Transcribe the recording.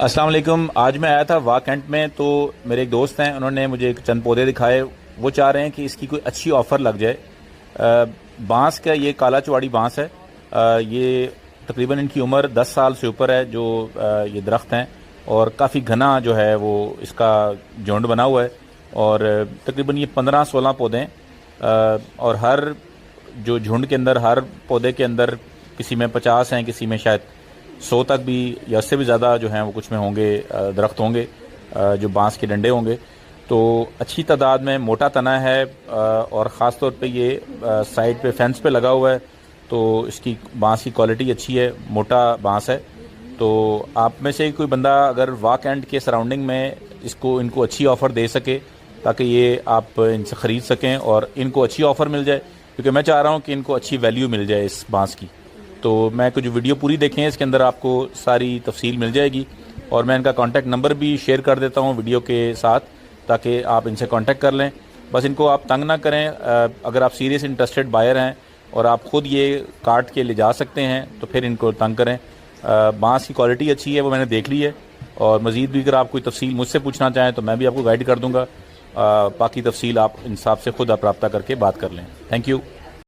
अस्सलाम वालेकुम। आज मैं आया था वाह कैंट में, तो मेरे एक दोस्त हैं, उन्होंने मुझे एक चंद पौधे दिखाए। वो चाह रहे हैं कि इसकी कोई अच्छी ऑफ़र लग जाए। बांस का ये काला चुवाड़ी बांस है। ये तकरीबन इनकी उम्र 10 साल से ऊपर है जो ये दरख्त हैं, और काफ़ी घना जो है वो इसका झुंड बना हुआ है, और तकरीबन ये 15-16 पौधे हैं। और हर जो झुंड के अंदर, हर पौधे के अंदर किसी में 50 हैं, किसी में शायद 100 तक भी या उससे भी ज़्यादा जो हैं वो कुछ में होंगे, दरख्त होंगे जो बांस के डंडे होंगे। तो अच्छी तादाद में मोटा तना है, और ख़ास तौर पे ये साइड पे फेंस पे लगा हुआ है, तो इसकी बांस की क्वालिटी अच्छी है, मोटा बांस है। तो आप में से कोई बंदा अगर वाह कैंट के सराउंडिंग में इनको अच्छी ऑफ़र दे सके ताकि ये आप इनसे ख़रीद सकें और इनको अच्छी ऑफ़र मिल जाए, क्योंकि मैं चाह रहा हूँ कि इनको अच्छी वैल्यू मिल जाए इस बांस की। तो मैं कुछ वीडियो पूरी देखें, इसके अंदर आपको सारी तफसील मिल जाएगी, और मैं इनका कॉन्टैक्ट नंबर भी शेयर कर देता हूँ वीडियो के साथ, ताकि आप इनसे कांटेक्ट कर लें। बस इनको आप तंग ना करें। अगर आप सीरियस इंटरेस्टेड बायर हैं और आप ख़ुद ये काट के ले जा सकते हैं तो फिर इनको तंग करें। बांस की क्वालिटी अच्छी है, वो मैंने देख ली है, और मज़ीद भी अगर आप कोई तफसील मुझसे पूछना चाहें तो मैं भी आपको गाइड कर दूँगा। बाकी तफसील आप इंसाफ से ख़ुद आप रब्ता करके बात कर लें। Thank you.